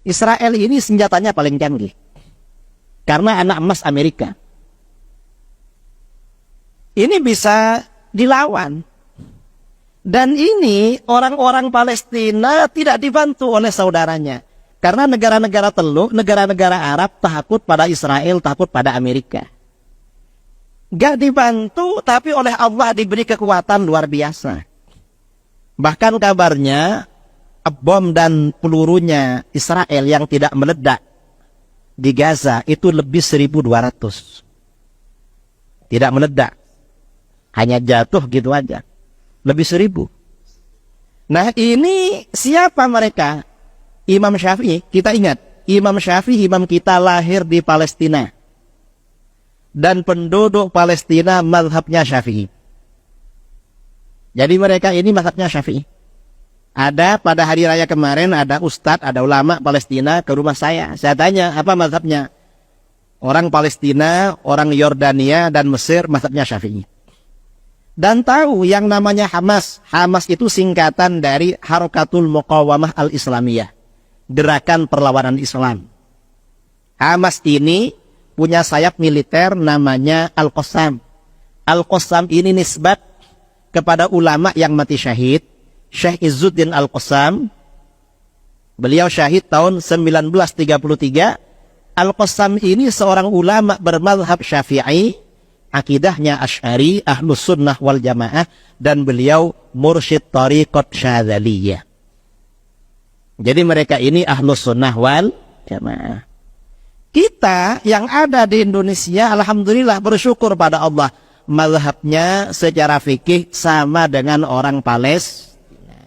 Israel ini senjatanya paling canggih. Karena anak emas Amerika. Ini bisa dilawan. Dan ini orang-orang Palestina tidak dibantu oleh saudaranya. Karena negara-negara Teluk, negara-negara Arab takut pada Israel, takut pada Amerika. Gak dibantu, tapi oleh Allah diberi kekuatan luar biasa. Bahkan kabarnya, bom dan pelurunya Israel yang tidak meledak di Gaza itu lebih 1.200. Tidak meledak. Hanya jatuh gitu aja. Lebih 1.000. Nah ini siapa mereka? Imam Syafi'i. Kita ingat, Imam Syafi'i, imam kita lahir di Palestina. Dan penduduk Palestina mazhabnya Syafi'i. Jadi mereka ini mazhabnya Syafi'i. Ada pada hari raya kemarin, ada ustadz, ada ulama Palestina ke rumah saya. Saya tanya, apa mazhabnya? Orang Palestina, orang Yordania, dan Mesir, mazhabnya Syafi'i. Dan tahu yang namanya Hamas. Hamas itu singkatan dari Harakatul Muqawamah Al-Islamiyah. Gerakan perlawanan Islam. Hamas ini punya sayap militer namanya Al-Qassam. Al-Qassam ini nisbat kepada ulama yang mati syahid. Syekh Izzuddin Al-Qassam. Beliau syahid tahun 1933. Al-Qassam ini seorang ulama bermadhab Syafi'i. Akidahnya Asy'ari, Ahlus Sunnah wal Jamaah, dan beliau mursyid Thariqat Syadzaliyah. Jadi mereka ini Ahlus Sunnah wal Jamaah. Kita yang ada di Indonesia, alhamdulillah bersyukur pada Allah, mazhabnya secara fikih sama dengan orang Palestina.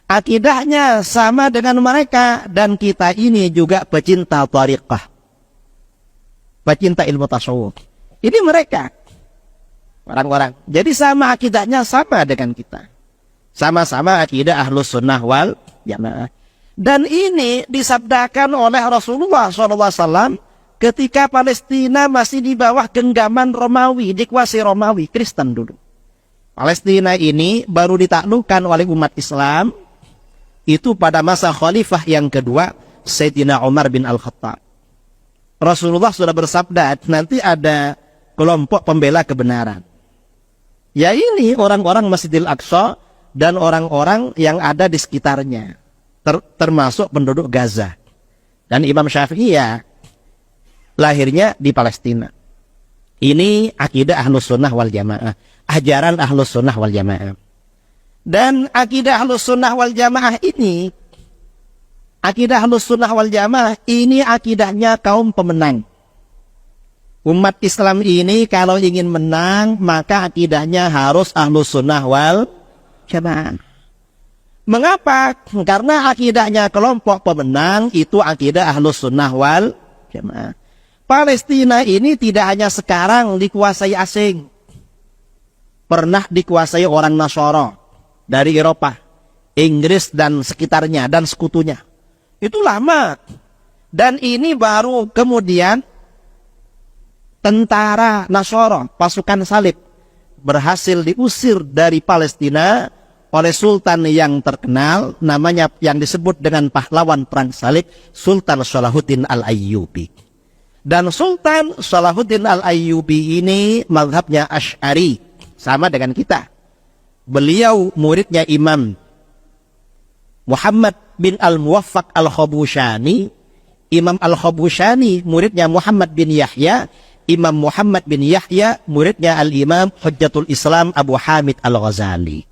Akidahnya sama dengan mereka, dan kita ini juga pecinta thariqah, pecinta ilmu tasawuf. Ini mereka, orang-orang. Jadi sama akidahnya sama dengan kita. Sama-sama akidah Ahlus Sunnah wal Jamaah. Dan ini disabdakan oleh Rasulullah SAW ketika Palestina masih di bawah genggaman Romawi, dikuasai Romawi, Kristen dulu. Palestina ini baru ditaklukkan oleh umat Islam itu pada masa khalifah yang kedua, Sayyidina Umar bin Al-Khattab. Rasulullah sudah bersabda, nanti ada kelompok pembela kebenaran. Ya ini orang-orang Masjidil Aqsa dan orang-orang yang ada di sekitarnya. Termasuk penduduk Gaza. Dan Imam Syafi'i ya lahirnya di Palestina. Ini akidah Ahlus Sunnah wal Jamaah. Ajaran Ahlus Sunnah wal Jamaah. Dan akidah Ahlus Sunnah wal Jamaah ini, akidah Ahlus Sunnah wal Jamaah ini akidahnya kaum pemenang. Umat Islam ini kalau ingin menang, maka akidahnya harus Ahlus Sunnah wal Jamaah. Mengapa? Karena akidahnya kelompok pemenang itu akidah Ahlus Sunnah wal Jamaah. Palestina ini tidak hanya sekarang dikuasai asing. Pernah dikuasai orang Nasara dari Eropa, Inggris dan sekitarnya dan sekutunya. Itu lama. Dan ini baru kemudian tentara Nasara, pasukan salib, berhasil diusir dari Palestina oleh sultan yang terkenal, namanya yang disebut dengan pahlawan perang salib, Sultan Salahuddin Al-Ayyubi. Dan Sultan Salahuddin Al-Ayyubi ini mazhabnya Asy'ari, sama dengan kita. Beliau muridnya Imam Muhammad bin Al-Muwaffaq Al-Khabushani. Imam Al-Khabushani muridnya Muhammad bin Yahya. Imam Muhammad bin Yahya muridnya Al-Imam Hujjatul Islam Abu Hamid Al-Ghazali.